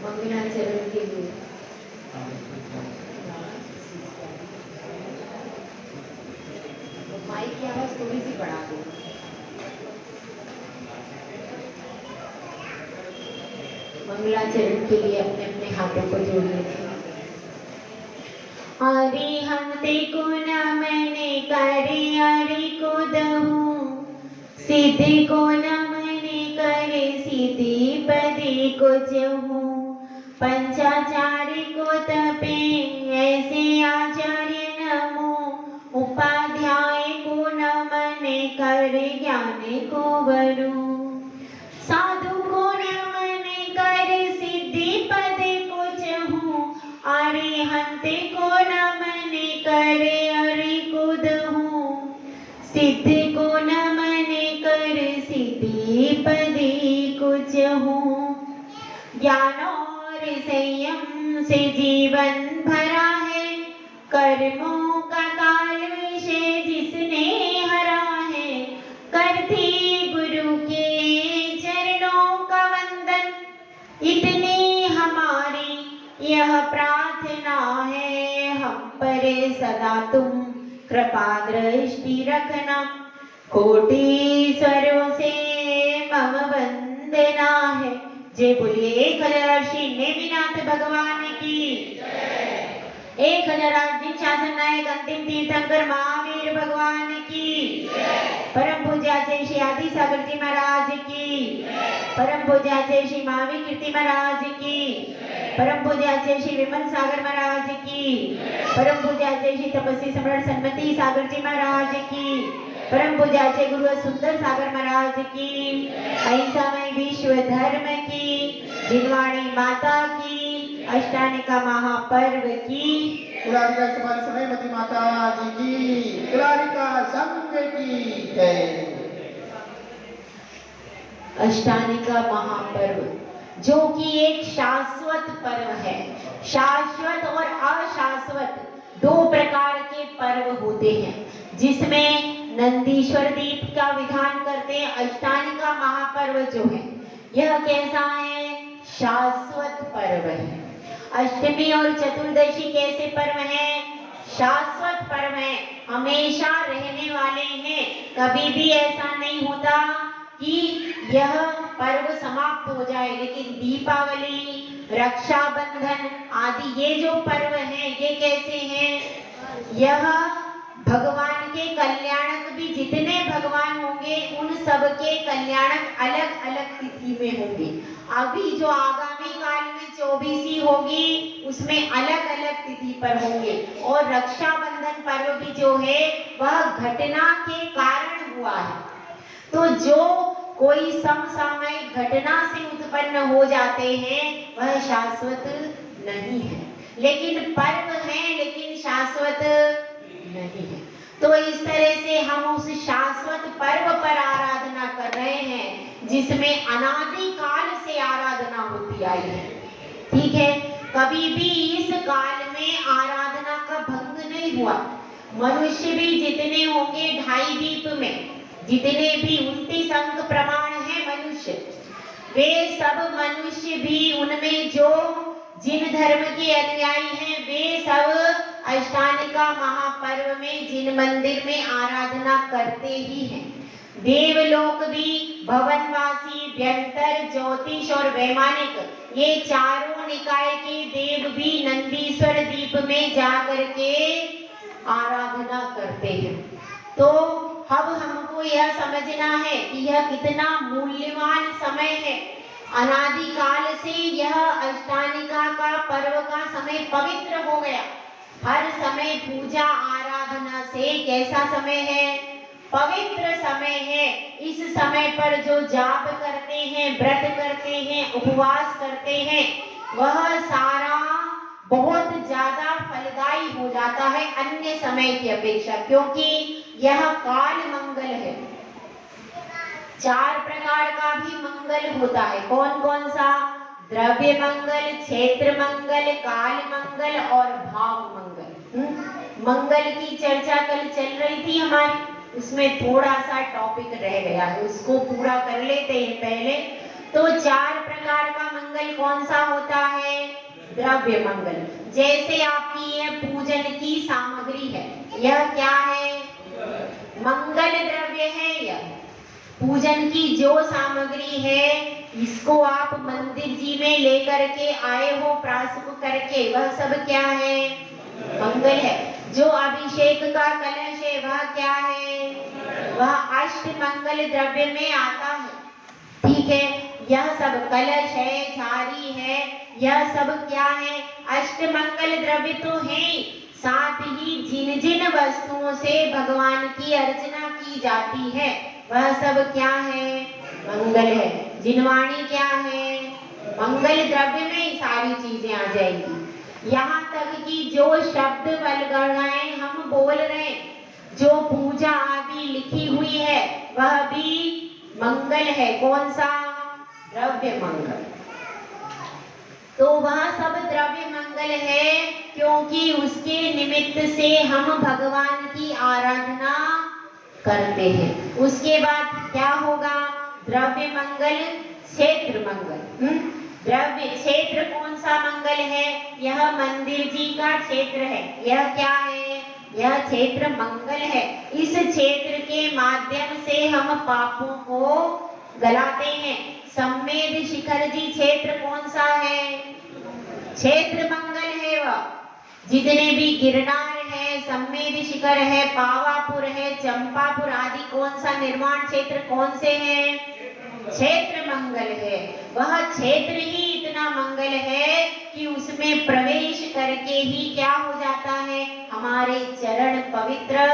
मंगलाचरण के लिए माइक की आवाज थोड़ी सी बढ़ा दो। मंगलाचरण के लिए अपने अपने हाथों को जोड़िए। अरिहंते को नमन करे अरि को दहूं, सिद्धि को नमन करे सिद्धि पदे को जहूं। पंचाचार्य को तपे ऐसे आचार्य नमो, उपाध्याय को नमन करे ज्ञान को वरू। साधु को नमन कर सिद्धि पदे को चहूं, अरिहंते को नमन करे अरि को दहूं। सिद्ध को नमन कर सिद्धि पदे को चहूं। ज्ञान और संयम से जीवन भरा है, कर्मों का काल विषय जिसने हरा है। करती गुरु के चरणों का वंदन, इतनी हमारी यह प्रार्थना है। हम पर सदा तुम कृपा दृष्टि रखना, कोटि स्वरों से मम वंदना है। जय बोलिए 1000 श्री नेमिनाथ भगवान की, 1000 दिन शासन नायक अंतिम तीर्थंकर महावीर भगवान की, परम पूज्य श्री आदि सागर जी महाराज की, परम पूज्य श्री महावीर कीर्ति महाराज की, परम पूज्य श्री विमल सागर महाराज की, परम पूज्य श्री तपस्वी सम्राट सन्मति सागर जी महाराज की, परम पूज्य गुरु सुंदर सागर महाराज की, अहिंसामय विश्व धर्म की, जिनवाणी माता की, अष्टानिका महापर्व की, कुलारिका समाज समयमती माता जी की, कुलारिका संघ की जय। अष्टानिका महापर्व जो कि एक शाश्वत पर्व है। शाश्वत और अशाश्वत दो प्रकार के पर्व होते हैं, जिसमें नंदीश्वर दीप का विधान करते हैं। अष्टानिका महापर्व जो है यह कैसा है? शाश्वत पर्व है। अष्टमी और चतुर्दशी कैसे पर्व हैं? शाश्वत पर्व है, हमेशा रहने वाले हैं। कभी भी ऐसा नहीं होता कि यह पर्व समाप्त हो जाए। लेकिन दीपावली, रक्षाबंधन आदि ये जो पर्व हैं ये कैसे हैं? यह भगवान के कल्याणक भी जितने भगवान होंगे उन सब के कल्याणक अलग अलग तिथि में होंगे। अभी जो आगामी काल में 24 होगी उसमें अलग अलग तिथि पर होंगे। और रक्षाबंधन पर्व भी जो है वह घटना के कारण हुआ है। तो जो कोई समसामयिक घटना से उत्पन्न हो जाते हैं वह शाश्वत नहीं है, लेकिन पर्व है, लेकिन शाश्वत नहीं है। तो इस तरह से हम उस शाश्वत पर्व पर आराधना कर रहे हैं जिसमें अनादि काल से आराधना होती आई है। ठीक है, कभी भी इस काल में आराधना का भंग नहीं हुआ। मनुष्य भी जितने होंगे 2.5 दीप में, जितने भी 29 अंक प्रमाण है मनुष्य, वे सब मनुष्य भी उनमें जो जिन धर्म के अनुयायी हैं वे सब अष्टानिका महापर्व में जिन मंदिर में आराधना करते ही हैं। देवलोक भी भवनवासी, व्यंतर, ज्योतिष और वैमानिक ये चारों निकाय के देव भी नंदीश्वर दीप में जाकर के आराधना करते हैं। तो अब हमको यह समझना है कि यह कितना मूल्यवान समय है। अनादि काल से यह अष्टानिका का पर्व का समय पवित्र हो गया। हर समय पूजा आराधना से कैसा समय है? पवित्र समय है। इस समय पर जो जाप करते हैं, व्रत करते हैं, उपवास करते हैं, वह सारा बहुत ज्यादा फलदायी हो जाता है अन्य समय की अपेक्षा, क्योंकि यह काल मंगल है। 4 प्रकार का भी मंगल होता है। कौन कौन सा? द्रव्य मंगल, क्षेत्र मंगल, काल मंगल और भाव मंगल। मंगल की चर्चा कल चल रही थी हमारी, उसमें थोड़ा सा टॉपिक रह गया है, उसको पूरा कर लेते हैं पहले। तो 4 प्रकार का मंगल कौन सा होता है? द्रव्य मंगल। जैसे आपकी ये पूजन की सामग्री है, यह क्या है? मंगल द्रव्य है। यह पूजन की जो सामग्री है, इसको आप मंदिर जी में लेकर के आए हो प्राशुक करके, वह सब क्या है? मंगल है। जो अभिषेक का कलश है वह क्या है? वह अष्ट मंगल द्रव्य में आता है। ठीक है, यह सब कलश है, झारी है, यह सब क्या है? अष्ट मंगल द्रव्य तो है। साथ ही जिन जिन वस्तुओं से भगवान की अर्चना की जाती है वह सब क्या है? मंगल है। जिनवाणी क्या है? मंगल द्रव्य में सारी चीजें आ जाएंगी। यहाँ तक कि जो शब्द वल्गणाएं हम बोल रहे हैं, जो पूजा आदि लिखी हुई है, वह भी मंगल है। कौन सा? द्रव्य मंगल। तो वह सब द्रव्य मंगल है, क्योंकि उसके निमित्त से हम भगवान की आराधना करते हैं। उसके बाद क्या होगा? द्रव्य मंगल, क्षेत्र मंगल। द्रव्य क्षेत्र कौन सा मंगल है? यह मंदिर जी का क्षेत्र है। यह क्या है? यह क्षेत्र मंगल है। इस क्षेत्र के माध्यम से हम पापों को गलाते हैं। सम्मेद शिखर जी क्षेत्र कौन सा है? क्षेत्र मंगल है। वह जितने भी गिरनार है, सम्मेद शिखर है, पावापुर है, चंपापुर आदि कौन सा निर्माण क्षेत्र कौन से हैं? क्षेत्र मंगल है। वह क्षेत्र ही इतना मंगल है कि उसमें प्रवेश करके ही क्या हो जाता है? हमारे चरण पवित्र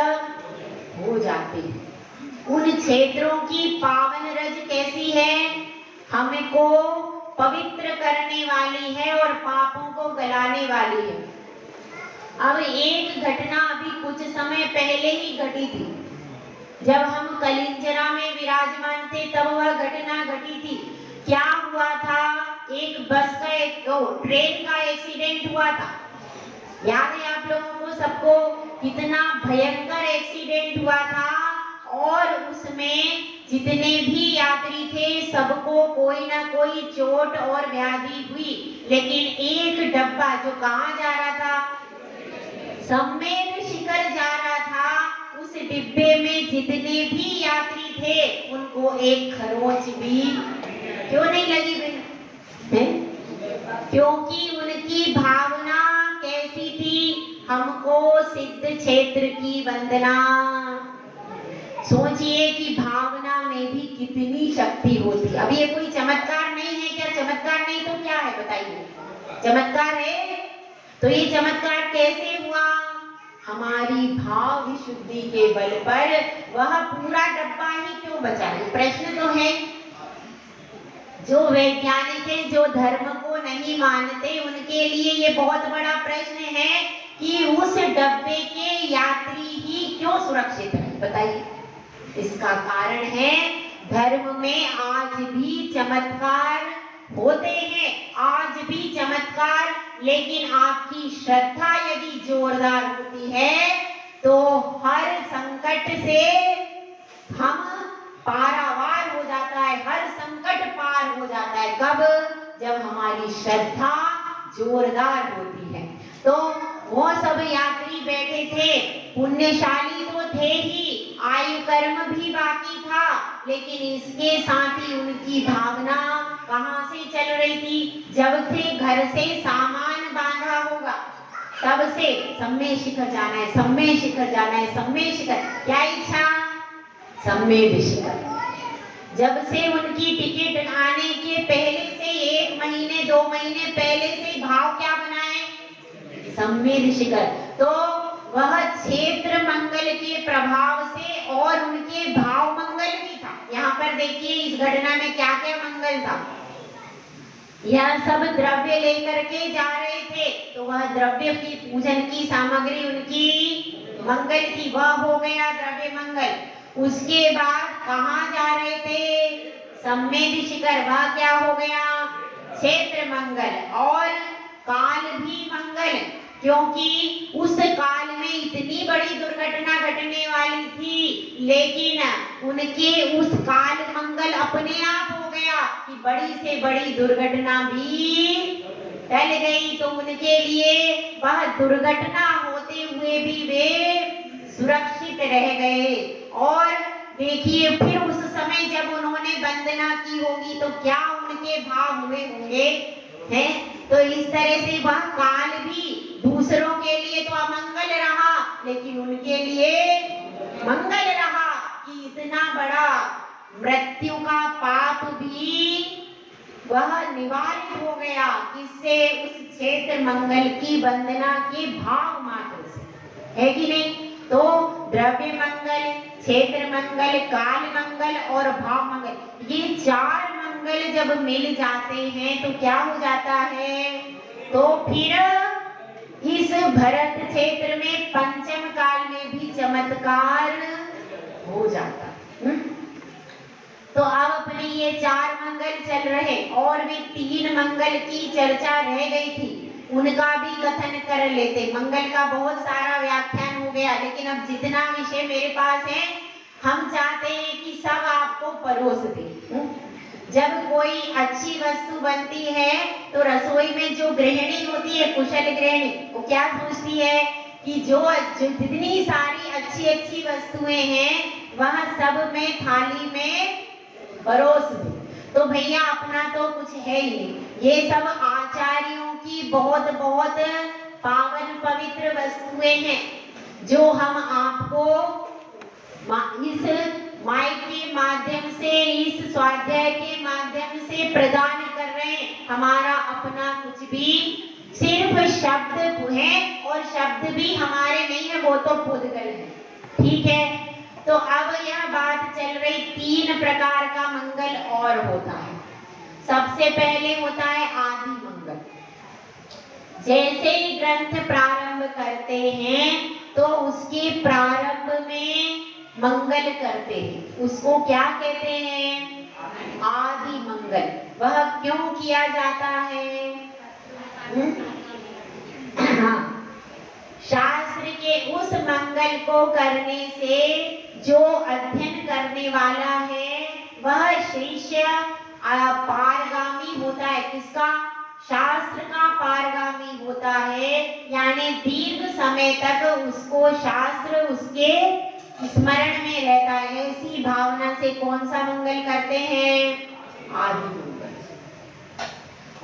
हो जाते हैं। उन क्षेत्रों की पावन रज कैसी है? हमको पवित्र करने वाली है और पापों को गलाने वाली है। अब एक घटना अभी कुछ समय पहले ही घटी थी। जब हम कलिंजरा में विराजमान थे तब वह घटना घटी थी। क्या हुआ था? एक बस का ट्रेन का एक्सीडेंट हुआ था। याद है आप लोगों को सबको? कितना भयंकर एक्सीडेंट हुआ था और उसमें जितने भी यात्री थे सबको कोई ना कोई चोट और व्याधि हुई। लेकिन एक डब्बा जो कहाँ जा रहा था? सम्मेद शिखर जा रहा था। उस डिब्बे में जितने भी यात्री थे उनको एक खरोंच भी क्यों नहीं लगी है? क्योंकि उनकी भावना कैसी थी? हमको सिद्ध क्षेत्र की वंदना। सोचिए कि भावना में भी कितनी शक्ति होती। अब ये कोई चमत्कार नहीं है क्या? चमत्कार नहीं तो क्या है बताइए? चमत्कार है। तो ये चमत्कार कैसे हुआ? हमारी भाव विशुद्धि के बल पर वह पूरा डब्बा ही क्यों बचा? प्रश्न तो है। जो वैज्ञानिक है, जो धर्म को नहीं मानते, उनके लिए ये बहुत बड़ा प्रश्न है कि उस डब्बे के यात्री ही क्यों सुरक्षित है? बताइए। इसका कारण है धर्म में आज भी चमत्कार होते हैं, आज भी चमत्कार। लेकिन आपकी श्रद्धा यदि जोरदार होती है तो हर संकट से हम पारावार हो जाता है, हर संकट पार हो जाता है। कब? जब हमारी श्रद्धा जोरदार होती है। तो वो सब यात्री बैठे थे, पुण्यशाली तो थे ही, आयु कर्म भी बाकी था, लेकिन इसके साथ ही उनकी भावना कहाँ से चल रही थी? जब से घर से सामान बांधा होगा तब से सम्मेद शिखर जाना है, सम्मेद शिखर जाना है, सम्मेद शिखर। क्या इच्छा? सम्मेद शिखर। जब से उनकी टिकट आने के पहले से 1 महीने 2 महीने पहले से भाव क्या बनाए? सम्मेद शिखर। तो वह क्षेत्र मंगल के प्रभाव से और उनके भाव मंगल भी था। यहाँ पर देखिए इस घटना में क्या क्या मंगल था। यह सब द्रव्य लेकर के जा रहे थे, तो वह द्रव्य की पूजन की सामग्री उनकी मंगल की, वह हो गया द्रव्य मंगल। उसके बाद कहाँ जा रहे थे? सम्मेद शिखर, वह क्या हो गया? क्षेत्र मंगल। और काल भी मंगल, क्योंकि उस काल में इतनी बड़ी दुर्घटना घटने वाली थी, लेकिन उनके उस काल मंगल अपने आप हो गया कि बड़ी से बड़ी दुर्घटना भी टल गई। तो उनके लिए वह दुर्घटना होते हुए भी वे सुरक्षित रह गए। और देखिए फिर उस समय जब उन्होंने वंदना की होगी तो क्या उनके भाव हुए होंगे, हैं? तो इस तरह से वह काल भी दूसरों के लिए तो अमंगल रहा, लेकिन उनके लिए मंगल रहा कि इतना बड़ा मृत्यु का पाप भी वह निवारित हो गया। किससे? उस क्षेत्र मंगल की वंदना के भाव मात्र से, है कि नहीं? तो द्रव्य मंगल, क्षेत्र मंगल, काल मंगल और भाव मंगल, ये चार मंगल जब मिल जाते हैं तो क्या हो जाता है? तो फिर इस भरत क्षेत्र में पंचम काल में भी चमत्कार हो जाता। तो अब अपने ये चार मंगल चल रहे और भी 3 मंगल की चर्चा रह गई थी, उनका भी कथन कर लेते। मंगल का बहुत सारा व्याख्यान हो गया, लेकिन अब जितना विषय मेरे पास है हम चाहते हैं कि सब आपको परोस दें। जब कोई अच्छी वस्तु बनती है तो रसोई में जो गृहिणी होती है, कुशल गृहिणी, वो क्या सोचती है कि जो जितनी सारी अच्छी अच्छी वस्तुएं हैं वह सब में थाली में परोस दो। तो भैया अपना तो कुछ है ही नहीं, ये सब आचार्यों की बहुत बहुत पावन पवित्र वस्तुएं हैं जो हम आपको इस माइक के माध्यम से, इस स्वाध्याय के माध्यम से प्रदान कर रहे हैं। हमारा अपना कुछ भी, सिर्फ शब्द है और शब्द भी हमारे नहीं है, वो तो पुद्गल है। ठीक है, तो अब यह बात चल रही 3 प्रकार का मंगल और होता है। सबसे पहले होता है आदि मंगल। जैसे ही ग्रंथ प्रारंभ करते हैं तो उसके प्रारंभ में मंगल करते हैं, उसको क्या कहते हैं? आदि मंगल। वह क्यों किया जाता है? हाँ, शास्त्र के उस मंगल को करने से जो अध्ययन करने वाला है वह शिष्य पारगामी होता है। किसका? शास्त्र का पारगामी होता है, यानी दीर्घ समय तक उसको शास्त्र उसके स्मरण में रहता है। इसी भावना से कौन सा मंगल करते हैं? आदि मंगल।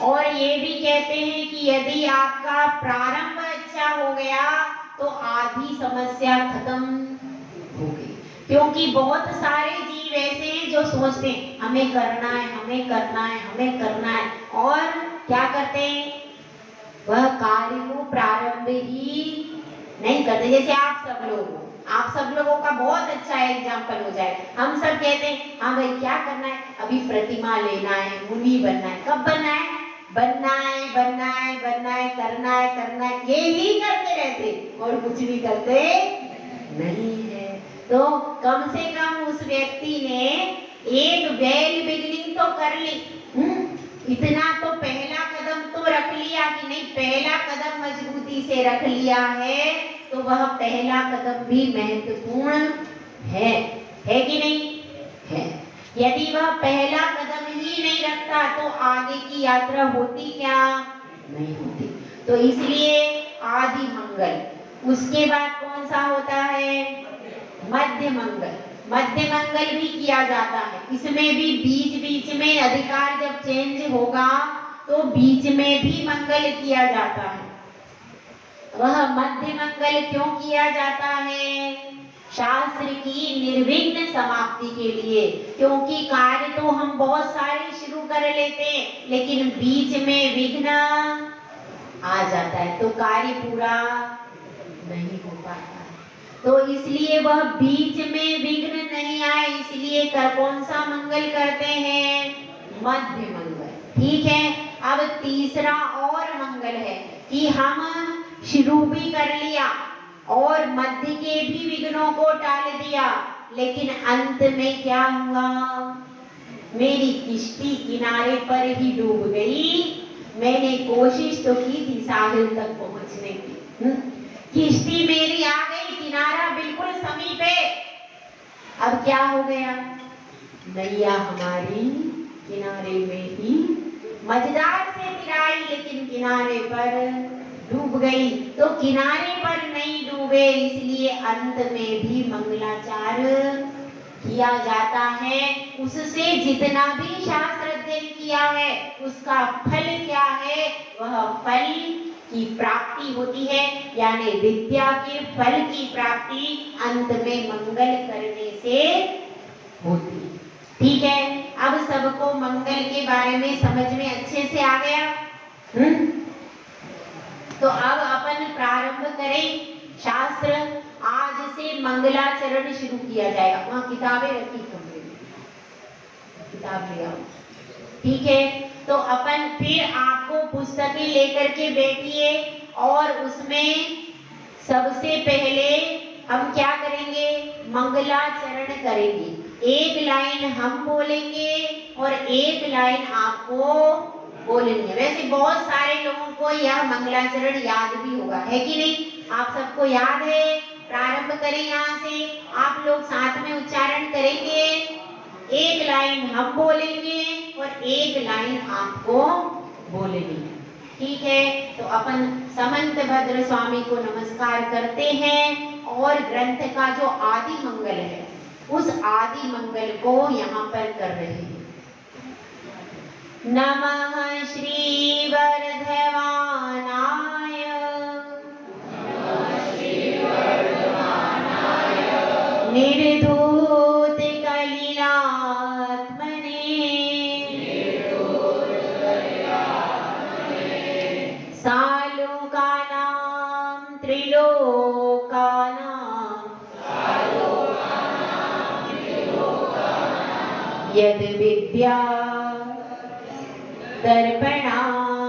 और ये भी कहते हैं कि यदि आपका प्रारंभ अच्छा हो गया तो आधी समस्या खत्म हो गई। क्योंकि बहुत सारे जीव ऐसे हैं जो सोचते हैं हमें करना है, हमें करना है, हमें करना है, और क्या करते हैं? वह कार्य को प्रारंभ ही नहीं करते। जैसे आप सब लोगों का बहुत अच्छा एग्जाम्पल हो जाए। हम सब कहते हैं हाँ भाई क्या करना है? अभी प्रतिमा लेना है, मुनि बनना है। कब बनना है? बनना है, बनना है, बनना है, करना है, करना है, यही करते रहते और कुछ भी करते नहीं है। तो कम से कम उस व्यक्ति ने एक वेल बिगिनिंग तो कर ली। इतना तो पहला कदम तो रख लिया कि नहीं, पहला कदम मजबूती से रख लिया है तो वह पहला कदम भी महत्वपूर्ण है कि नहीं है? यदि वह पहला कदम ही नहीं रखता तो आगे की यात्रा होती क्या? नहीं होती। तो इसलिए आदि मंगल। उसके बाद कौन सा होता है? मध्य मंगल। मध्य मंगल भी किया जाता है। इसमें भी बीच बीच में अधिकार जब चेंज होगा तो बीच में भी मंगल किया जाता है। वह मध्य मंगल क्यों किया जाता है? शास्त्र की निर्विघ्न समाप्ति के लिए। क्योंकि कार्य तो हम बहुत सारे शुरू कर लेते हैं लेकिन बीच में विघ्न आ जाता है तो कार्य पूरा नहीं हो पाता है। तो इसलिए वह बीच में विघ्न नहीं आए, इसलिए कौन सा मंगल करते हैं? मध्य मंगल। ठीक है, अब तीसरा और मंगल है कि हम शुरू भी कर लिया और मध्य के भी विघ्नों को टाल दिया, लेकिन अंत में क्या हुआ? मेरी किश्ती किनारे पर ही डूब गई। मैंने कोशिश तो की थी साहिल तक पहुंचने की, किश्ती मेरी आ गई, किनारा बिल्कुल समीप है। अब क्या हो गया? नैया हमारी किनारे में ही मजेदार से तिराई, लेकिन किनारे पर डूब गई। तो किनारे पर नहीं डूबे, इसलिए अंत में भी मंगलाचार किया जाता है। उससे जितना भी शास्त्र अध्ययन किया है उसका फल क्या है? वह फल की प्राप्ति होती है, यानी विद्या के फल की प्राप्ति अंत में मंगल करने से होती है। ठीक है, अब सबको मंगल के बारे में समझ में अच्छे से आ गया। तो अब अपन प्रारंभ करें शास्त्र। आज से मंगलाचरण शुरू किया जाएगा। वहां किताबें रखी, कमरे में किताब ले आओ। ठीक है, तो अपन फिर आपको पुस्तकें लेकर के बैठिए और उसमें सबसे पहले हम क्या करेंगे? मंगलाचरण करेंगे। एक लाइन हम बोलेंगे और एक लाइन आपको बोलनी है। वैसे बहुत सारे लोगों को यह मंगलाचरण याद भी होगा, है कि नहीं? आप सबको याद है? प्रारंभ करें यहाँ से, आप लोग साथ में उच्चारण करेंगे। एक लाइन हम बोलेंगे और एक लाइन आपको बोलनी है। ठीक है, तो अपन समंत भद्र स्वामी को नमस्कार करते हैं और ग्रंथ का जो आदि मंगल है उस आदि मंगल को यहाँ पर कर रहे हैं। नमः श्री वर्धमानाय निर्धूत कलिलात्मने सालोकानां त्रिलोकानां यद विद्या दर्पणायते।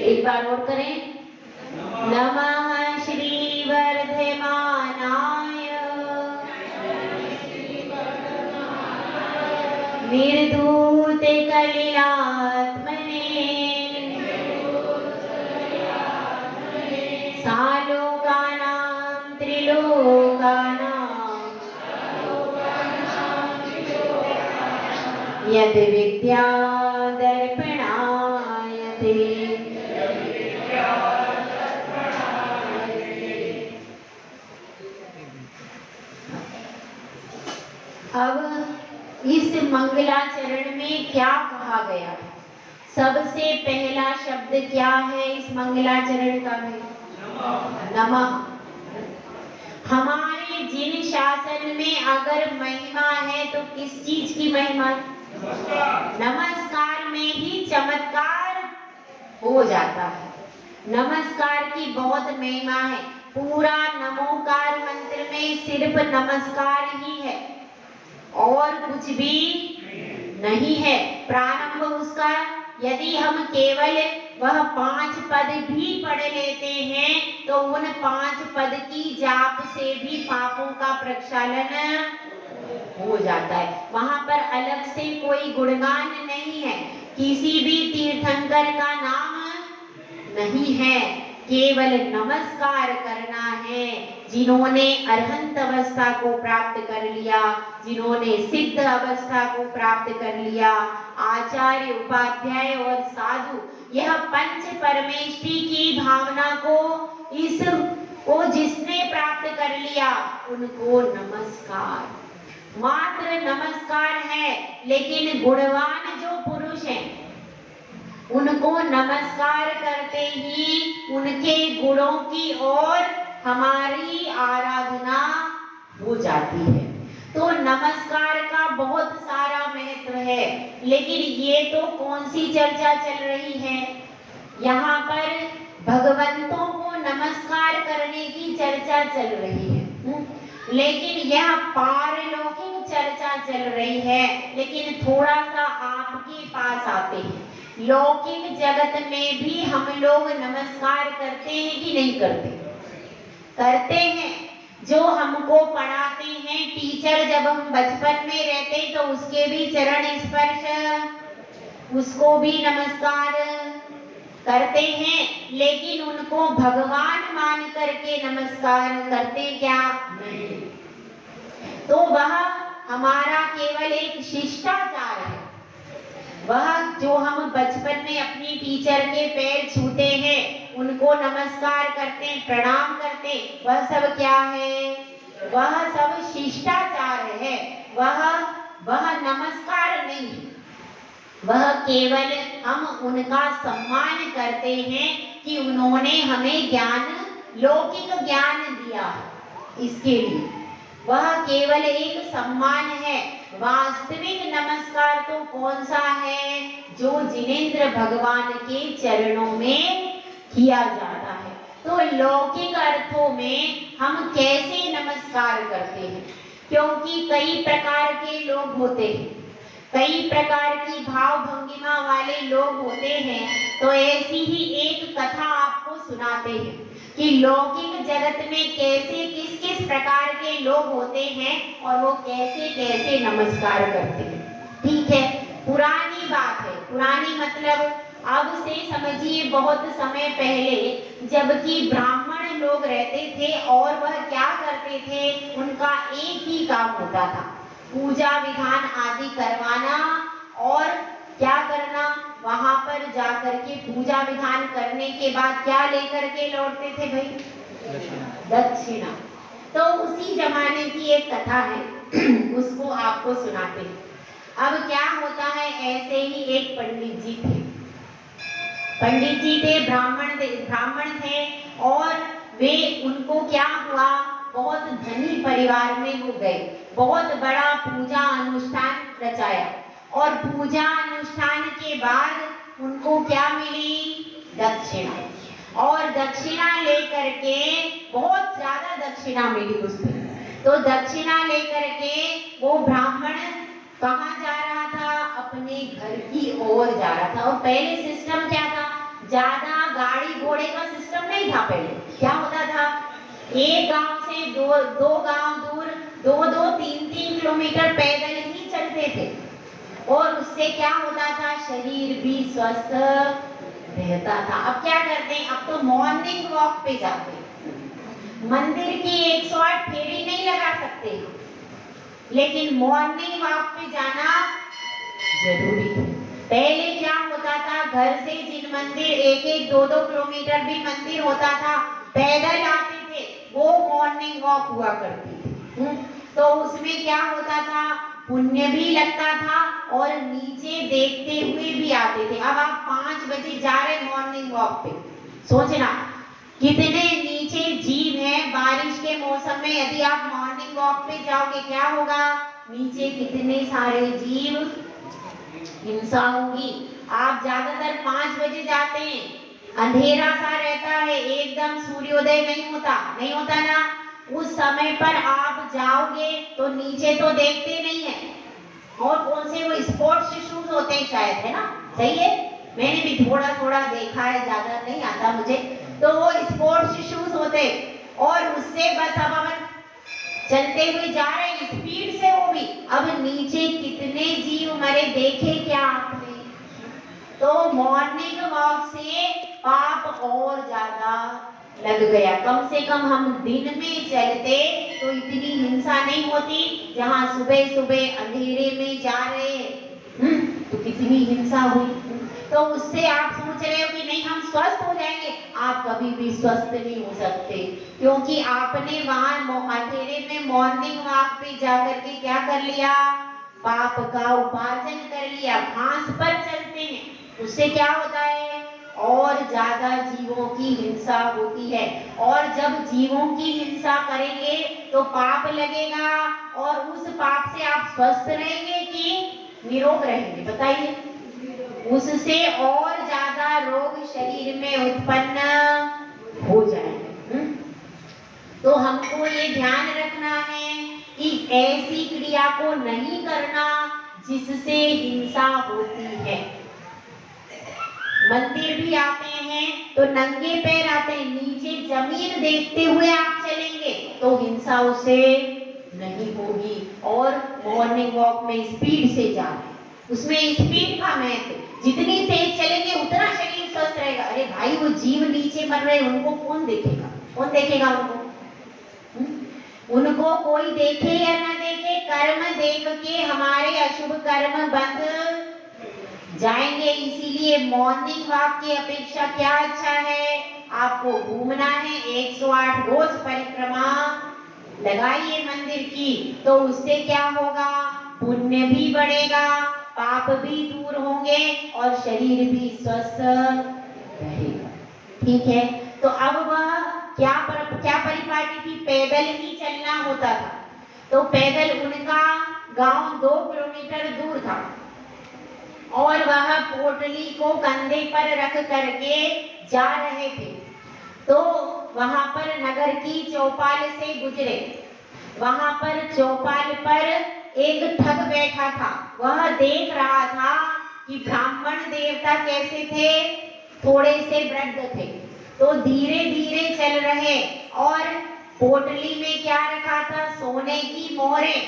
एक बार और करें। नमः श्री वर्धमानाय निर्धूत कलिलात्मने सालोकानां त्रिलोकानां यद विद्या दर्पणायते। अब इस मंगलाचरण में क्या कहा गया है? सबसे पहला शब्द क्या है इस मंगलाचरण का? नमः। हमारे जिन शासन में अगर महिमा है तो किस चीज की महिमा? नमस्कार में ही चमत्कार हो जाता है। नमस्कार की बहुत महिमा है। पूरा नमोकार मंत्र में सिर्फ नमस्कार ही है और कुछ भी नहीं है। प्रारंभ उसका यदि हम केवल वह 5 पद भी पढ़ लेते हैं तो उन 5 पद की जाप से भी पापों का प्रक्षालन हो जाता है। वहां पर अलग से कोई गुणगान नहीं है, किसी भी तीर्थंकर का नाम नहीं है, केवल नमस्कार करना है। जिन्होंने अरहंत अवस्था को प्राप्त कर लिया, जिन्होंने सिद्ध अवस्था को प्राप्त कर लिया, आचार्य, उपाध्याय और साधु, यह पंच परमेष्ठी की भावना को जिसने प्राप्त कर लिया उनको नमस्कार, मात्र नमस्कार है। लेकिन गुणवान जो पुरुष हैं उनको नमस्कार करते ही उनके गुणों की ओर हमारी आराधना हो जाती है। तो नमस्कार का बहुत सारा महत्व है। लेकिन ये तो कौन सी चर्चा चल रही है? यहाँ पर भगवंतों को नमस्कार करने की चर्चा चल रही है, लेकिन यह पारलौकिक चर्चा चल रही है। लेकिन थोड़ा सा आपके पास आते हैं, लौकिक जगत में भी हम लोग नमस्कार करते हैं कि नहीं करते? करते हैं। जो हमको पढ़ाते हैं टीचर, जब हम बचपन में रहते तो उसके भी चरण स्पर्श, उसको भी नमस्कार करते हैं। लेकिन उनको भगवान मान करके नमस्कार करते क्या? नहीं। हमारा केवल एक शिष्टाचार है। वह जो हम बचपन में अपनी टीचर के पैर छूते हैं, उनको नमस्कार करते हैं, प्रणाम करते हैं, वह सब क्या है? वह सब शिष्टाचार है। वह नमस्कार नहीं है। वह केवल हम उनका सम्मान करते हैं कि उन्होंने हमें ज्ञान, लौकिक ज्ञान दिया है। इसके लिए वह केवल एक सम्मान है। वास्तविक नमस्कार तो कौन सा है? जो जिनेंद्र भगवान के चरणों में किया जाता है। तो लौकिक अर्थों में हम कैसे नमस्कार करते हैं? क्योंकि कई प्रकार के लोग होते हैं, कई प्रकार की भाव भंगिमा वाले लोग होते हैं। तो ऐसी ही एक कथा आपको सुनाते हैं कि लौकिक जगत में कैसे किस किस प्रकार के लोग होते हैं और वो कैसे कैसे नमस्कार करते हैं। ठीक है, पुरानी बात है। पुरानी मतलब अब से समझिए बहुत समय पहले, जबकि ब्राह्मण लोग रहते थे और वह क्या करते थे, उनका एक ही काम होता था, पूजा विधान आदि करवाना और क्या करना, वहां पर जाकर के पूजा विधान करने के बाद क्या लेकर के लौटते थे भाई? दक्षिणा। तो उसी जमाने की एक कथा है, उसको आपको सुनाते हैं। अब क्या होता है, ऐसे ही एक पंडित जी थे। पंडित जी थे, ब्राह्मण थे और वे, उनको क्या हुआ, बहुत धनी परिवार में वो गए, बहुत बड़ा पूजा अनुष्ठान रचाया और पूजा अनुष्ठान के बाद उनको क्या मिली? दक्षिणा। और दक्षिणा लेकर के, बहुत ज्यादा दक्षिणा मिली उसमें। तो दक्षिणा लेकर के वो ब्राह्मण कहाँ जा रहा था? अपने घर की ओर जा रहा था। और पहले सिस्टम क्या था? ज्यादा गाड़ी घोड़े का सिस्टम नहीं था। पहले क्या होता था, एक गांव से दो गांव दूर 2-3 किलोमीटर पैदल ही चलते थे और उससे क्या होता था, शरीर भी स्वस्थ रहता था। अब क्या करते हैं, अब तो मॉर्निंग वॉक पे जाते हैं। मंदिर की 108 फेरी नहीं लगा सकते, लेकिन मॉर्निंग वॉक पे जाना जरूरी है। पहले क्या होता था, घर से जिन मंदिर 1-1, 2-2 किलोमीटर भी मंदिर होता था, पैदल आते थे, वो मॉर्निंग वॉक हुआ करती थी। तो उसमें क्या होता था, पुण्य भी लगता था और नीचे देखते हुए भी आते थे। अब आप 5 बजे जा रहे मॉर्निंग वॉक पे, सोचना कितने नीचे जीव हैं। बारिश के मौसम में यदि आप मॉर्निंग वॉक पे जाओगे, क्या होगा, नीचे कितने सारे जीव, हिंसा होगी। आप ज्यादातर 5 बजे जाते हैं, अंधेरा सा रहता है, एकदम सूर्योदय नहीं होता ना। उस समय पर आप जाओगे तो नीचे तो देखते नहीं है, और कौन से वो स्पोर्ट्स शूज होते हैं शायद, है ना? सही है, मैंने भी थोड़ा थोड़ा देखा है, ज्यादा नहीं आता मुझे। तो वो स्पोर्ट्स शूज होते और उससे बस अब अपन चलते हुए जा रहे हैं स्पीड से, वो भी। अब नीचे कितने जीव मरे देखे क्या आपने? तो मॉर्निंग वॉक से पाप और ज्यादा लग गया। कम से कम हम दिन में चलते तो इतनी हिंसा नहीं होती। जहाँ सुबह सुबह अंधेरे में जा रहे तो कितनी हिंसा हुई। तो उससे आप सोच रहे हो कि नहीं हम स्वस्थ हो जाएंगे, आप कभी भी स्वस्थ नहीं हो सकते, क्योंकि आपने वहां अंधेरे में मॉर्निंग वॉक पे जाकर के क्या कर लिया, पाप का उपार्जन कर लिया। घास पर चलते हैं, उससे क्या होता है, और ज्यादा जीवों की हिंसा होती है। और जब जीवों की हिंसा करेंगे तो पाप लगेगा, और उस पाप से आप स्वस्थ रहेंगे कि निरोग रहेंगे, बताइए? उससे और ज्यादा रोग शरीर में उत्पन्न हो जाएंगे। तो हमको ये ध्यान रखना है कि ऐसी क्रिया को नहीं करना जिससे हिंसा होती है। मंदिर भी आते हैं तो नंगे पैर आते हैं, नीचे जमीन देखते हुए आप चलेंगे तो हिंसा उससे नहीं होगी। और मॉर्निंग वॉक में स्पीड से जाए, उसमें स्पीड का महत्व, जितनी तेज चलेंगे उतना शरीर स्वस्थ रहेगा। अरे भाई, वो जीव नीचे मर रहे, उनको कौन देखेगा? कौन देखेगा उनको? उनको कोई देखे या ना देखे, कर्म देख के हमारे अशुभ कर्म बंद जाएंगे। इसीलिए मॉर्निंग वॉक की अपेक्षा क्या अच्छा है, आपको घूमना है 108 रोज परिक्रमा लगाइए मंदिर की, तो उससे क्या होगा, पुण्य भी बढ़ेगा, पाप भी दूर होंगे और शरीर भी स्वस्थ रहेगा। ठीक है, तो अब वह क्या परिपाटी थी, पैदल ही चलना होता था। तो पैदल उनका गांव 2 किलोमीटर दूर था और वह पोटली को कंधे पर रख करके जा रहे थे। तो वहां पर नगर की चौपाल से गुजरे। वहां पर चौपाल पर एक ठग बैठा था। वह देख रहा था कि ब्राह्मण देवता कैसे थे, थोड़े से वृद्ध थे, तो धीरे धीरे चल रहे और पोटली में क्या रखा था, सोने की मोहरें।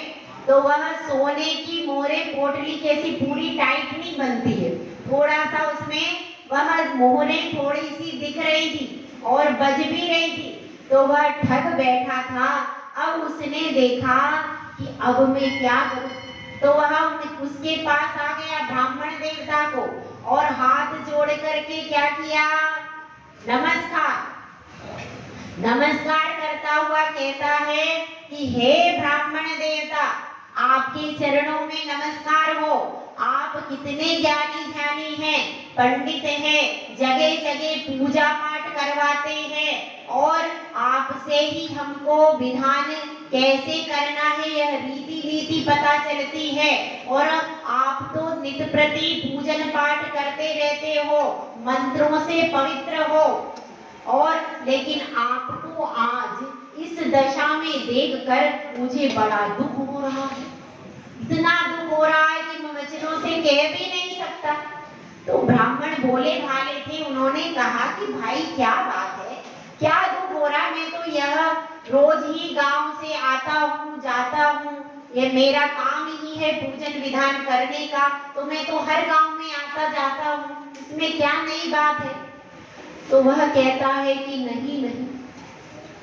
तो वह सोने की मोहरें, पोटली कैसी पूरी टाइट नहीं बनती है, थोड़ा सा उसमें वह मोहरें थोड़ी सी दिख रही थी और बज भी रही थी। तो वह ठग बैठा था। अब उसने देखा कि अब मैं क्या करूं, तो वह उसके पास आ गया ब्राह्मण देवता को और हाथ जोड़ करके क्या किया, नमस्कार करता हुआ कहता है कि हे ब्राह्मण देवता, आपके चरणों में नमस्कार हो। आप कितने ज्ञानी ध्यानी हैं, पंडित हैं, जगह जगह पूजा पाठ करवाते हैं और आपसे ही हमको विधान कैसे करना है यह रीति नीति पता चलती है। और आप तो नित्य प्रति पूजन पाठ करते रहते हो, मंत्रों से पवित्र हो, और लेकिन आपको आज इस दशा में देखकर मुझे बड़ा दुख हो रहा है। इतना दुख हो रहा है कि मैं वचनों से कह भी नहीं सकता। तो ब्राह्मण भोले भाले थे, उन्होंने कहा कि भाई क्या बात है, क्या दुख हो रहा है, मैं तो यह रोज ही गांव से आता हूँ जाता हूँ, ये मेरा काम ही है पूजन विधान करने का, तो मैं तो हर गांव में आता जाता हूँ, इसमें क्या नई बात है। तो वह कहता है कि नहीं नहीं,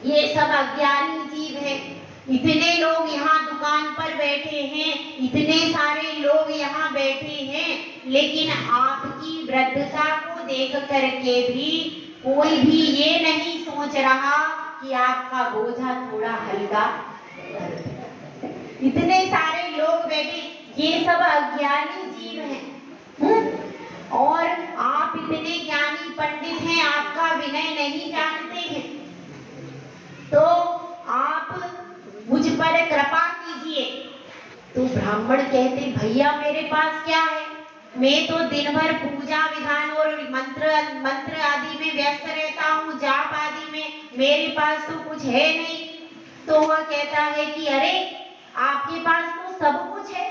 ये सब अज्ञानी जीव है। इतने लोग यहाँ दुकान पर बैठे हैं, इतने सारे लोग यहाँ बैठे हैं, लेकिन आपकी वृद्धता को देख करके भी कोई भी ये नहीं सोच रहा कि आपका बोझा थोड़ा हल्का। इतने सारे लोग बैठे, ये सब अज्ञानी जीव हैं। और आप इतने ज्ञानी पंडित हैं, आपका विनय नहीं जानते हैं, तो आप मुझ पर कृपा कीजिए। तो ब्राह्मण कहते भैया मेरे पास क्या है, मैं तो दिन भर पूजा विधान और मंत्र आदि में व्यस्त रहता हूँ, जाप आदि में, मेरे पास तो कुछ है नहीं। तो वह कहता है कि अरे आपके पास तो सब कुछ है,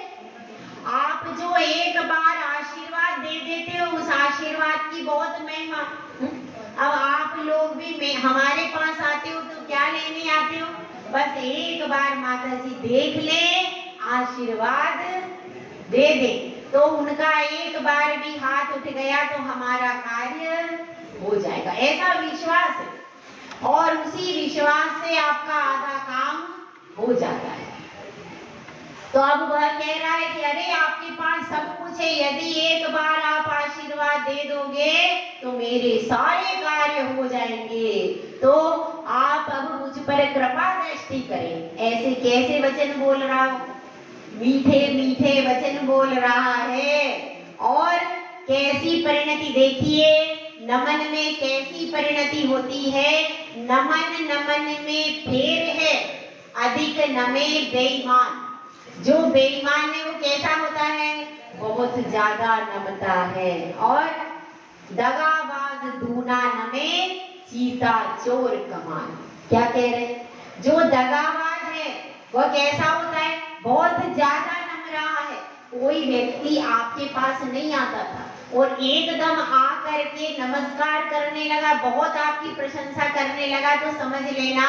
आप जो एक बार आशीर्वाद दे देते हो उस आशीर्वाद की बहुत महिमा। अब आप लोग भी हमारे पास आते हो तो क्या लेने आते हो, बस एक बार माता जी देख ले, आशीर्वाद दे दे, तो उनका एक बार भी हाथ उठ गया तो हमारा कार्य हो जाएगा, ऐसा विश्वास है। और उसी विश्वास से आपका आधा काम हो जाता है। तो अब वह कह रहा है कि अरे आपके पास सब कुछ है, यदि एक बार आप आशीर्वाद दे दोगे तो मेरे सारे कार्य हो जाएंगे, तो आप अब मुझ पर कृपा दृष्टि करें। ऐसे कैसे वचन बोल रहा हो, मीठे मीठे वचन बोल रहा है। और कैसी परिणति देखिए, नमन में कैसी परिणति होती है, नमन नमन में फेर है, अधिक नमे बेईमान। जो बेईमान है वो कैसा होता है, बहुत ज्यादा नमता है। और दगाबाज दूना नमे, चीता चोर कमान। क्या कह रहे, जो दगाबाज है वह कैसा होता है, बहुत ज्यादा नम रहा है। कोई व्यक्ति आपके पास नहीं आता था और एकदम आ करके नमस्कार करने लगा, बहुत आपकी प्रशंसा करने लगा, तो समझ लेना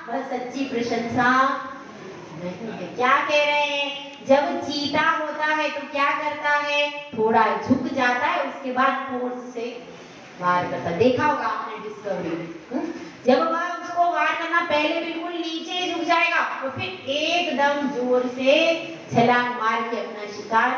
वह सच्ची प्रशंसा नहीं है। क्या कह रहे हैं, जब चीता होता है तो क्या करता है, थोड़ा झुक जाता है, उसके बाद फोर्स से वार करता। देखा होगा आपने डिस्कवरी, जब वह को वार करना, पहले बिल्कुल नीचे झुक जाएगा और फिर एकदम जोर से छलांग मार के अपना शिकार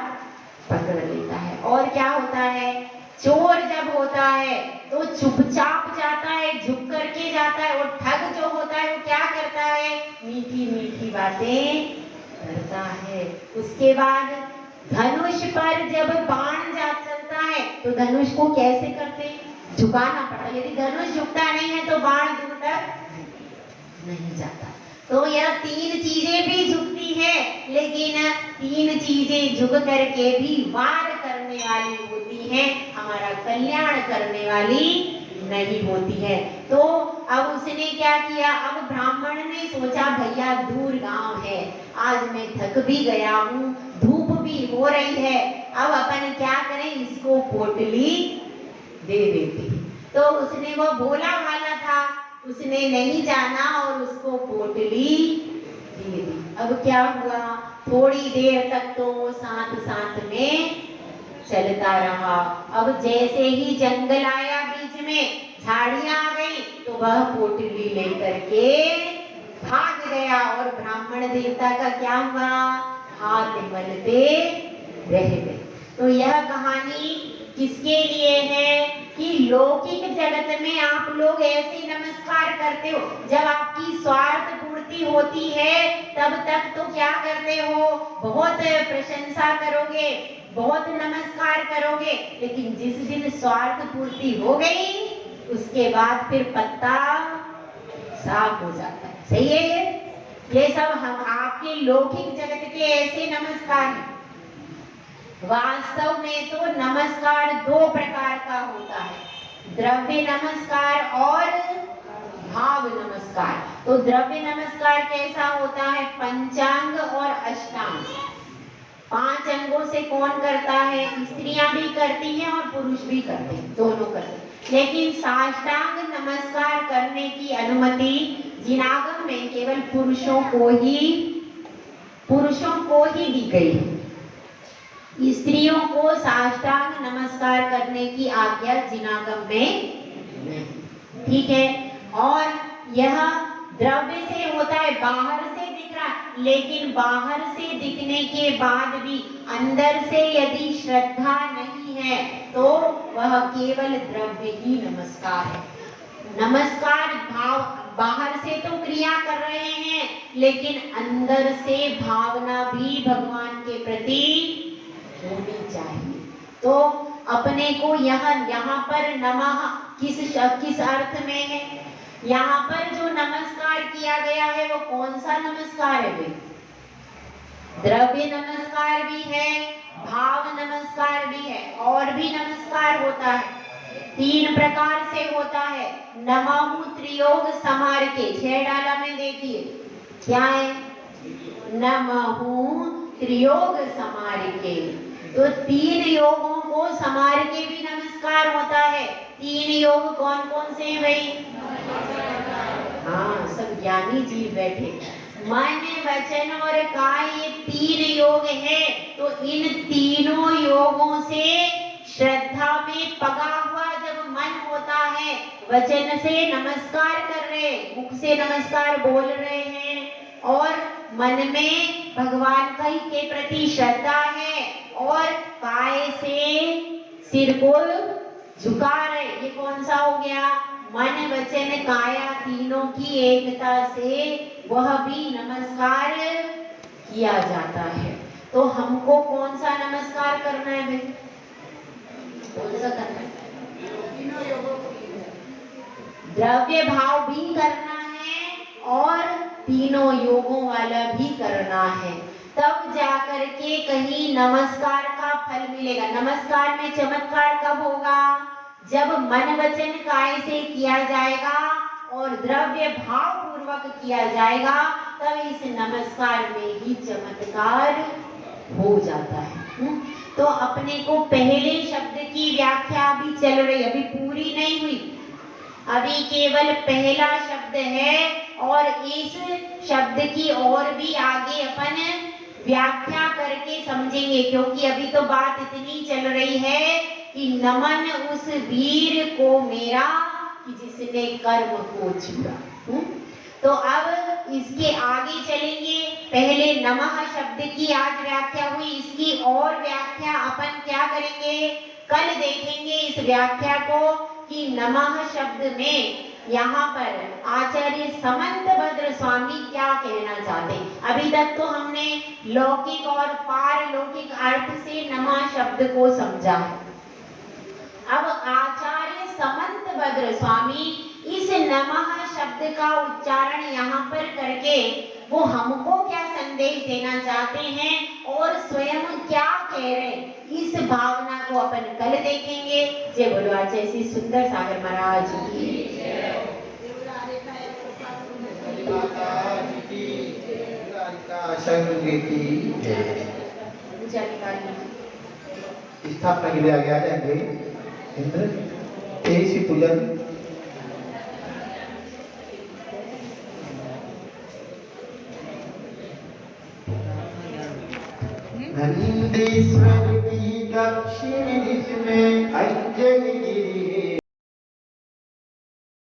पकड़ लेता है। और क्या होता है, चोर जब होता है तो चुपचाप जाता है, झुक करके जाता है, और ठग जो होता है वो क्या करता है, मीठी मीठी बातें करता है। उसके बाद धनुष पर जब बाण जा चलता है तो धनुष को कैसे करते हैं, झुकाना पड़ता। यदि धनुष झुकता नहीं है तो बाण दूर तक नहीं जाता। तो यह तीन चीजें भी झुकती है, लेकिन तीन चीजें झुक करके भी वार करने वाली होती हैं, हमारा कल्याण करने वाली नहीं होती है। तो अब उसने क्या किया, अब ब्राह्मण ने सोचा भैया दूर गांव है, आज मैं थक भी गया हूँ, धूप भी हो रही है, अब अपन क्या करें, इसको पोटली दे देते। तो उसने, वो भोला भाला था, उसने नहीं जाना और उसको पोटली दे दी। अब क्या हुआ, थोड़ी देर तक तो वो साथ साथ में चलता रहा। अब जैसे ही जंगल आया, बीच में झाड़ियां आ गई, तो वह पोटली लेकर के भाग गया और ब्राह्मण देवता का क्या हुआ, हाथ मलते रह गए। तो यह कहानी किसके लिए है कि लौकिक जगत में आप लोग ऐसे नमस्कार करते हो, जब आपकी स्वार्थ पूर्ति होती है तब तक तो क्या करते हो, बहुत प्रशंसा करोगे, बहुत नमस्कार करोगे, लेकिन जिस दिन स्वार्थ पूर्ति हो गई उसके बाद फिर पत्ता साफ हो जाता है। सही है ये सब हम आपके लौकिक जगत के ऐसे नमस्कार हैं। वास्तव में तो नमस्कार दो प्रकार का होता है, द्रव्य नमस्कार और भाव नमस्कार। तो द्रव्य नमस्कार कैसा होता है, पंचांग और अष्टांग, 5 अंगों से कौन करता है, स्त्रियां भी करती हैं और पुरुष भी करते हैं, दोनों करते हैं। लेकिन साष्टांग नमस्कार करने की अनुमति जिनागम में केवल पुरुषों को ही दी गई है। स्त्रियों को साष्टांग नमस्कार करने की आज्ञा जिनागम में नहीं। ठीक है, और यह द्रव्य से होता है, बाहर से दिख रहा है, लेकिन बाहर से दिखने के बाद भी अंदर से यदि श्रद्धा नहीं है तो वह केवल द्रव्य ही नमस्कार है। नमस्कार भाव, बाहर से तो क्रिया कर रहे हैं, लेकिन अंदर से भावना भी भगवान के प्रति होनी चाहिए। तो अपने को यहाँ पर नमः किस अर्थ में है, यहाँ पर जो नमस्कार किया गया है वो कौन सा नमस्कार है भाई, द्रव्य नमस्कार भी है, भाव नमस्कार भी है, और भी नमस्कार होता है, 3 प्रकार से होता है। नमः त्रियोग समार के 6 डाला में देखिए क्या है, नमः त्रियोग समार के, तो 3 योगों को समार के भी नमस्कार होता है। 3 योग कौन कौन से हैं भाई, हाँ सब ज्ञानी जीव बैठे, मन वचन और काय, ये 3 योग है। तो इन तीनों योगों से श्रद्धा में पगा हुआ जब मन होता है, वचन से नमस्कार कर रहे, मुख से नमस्कार बोल रहे हैं, और मन में भगवान के प्रति श्रद्धा है, और काय से सिर को झुका रहे, ये कौन सा हो गया, मन वचन काया तीनों की एकता से वह भी नमस्कार किया जाता है। तो हमको कौन सा नमस्कार करना है भाई, कौन सा करना है, द्रव्य भाव भी करना है और तीनों योगों वाला भी करना है, तब जाकर के कहीं नमस्कार का फल मिलेगा। नमस्कार में चमत्कार कब होगा, जब मन वचन काय से किया जाएगा और द्रव्य भाव पूर्वक किया जाएगा, तब इस नमस्कार में ही चमत्कार हो जाता है। तो अपने को पहले शब्द की व्याख्या अभी चल रही, अभी पूरी नहीं हुई, अभी केवल पहला शब्द है, और इस शब्द की और भी आगे अपन व्याख्या करके समझेंगे, क्योंकि अभी तो बात इतनी चल रही है कि नमन उस वीर को मेरा कि जिसने कर्म को छुड़ा। तो अब इसके आगे चलेंगे। पहले नमः शब्द की आज व्याख्या हुई, इसकी और व्याख्या अपन क्या करेंगे, कल देखेंगे इस व्याख्या को कि नमः शब्द में यहाँ पर आचार्य समंतभद्र स्वामी क्या कहना चाहते हैं। अभी तक तो हमने लौकिक और पारलौकिक अर्थ से नमः शब्द को समझा है। अब आचार्य समंतभद्र स्वामी इस नमः शब्द का उच्चारण यहाँ पर करके वो हमको क्या संदेश देना चाहते हैं और स्वयं क्या कह रहे हैं, इस भावना को अपन कल देखेंगे। जय बोलो आचार्य श्री सुंदर सागर महाराज की। स्थापना के लिए आगे आ जाएंगे इंद्र। तेईसी पूजन नंदीश्वर की दक्षिण दिश में अंजलि गिरी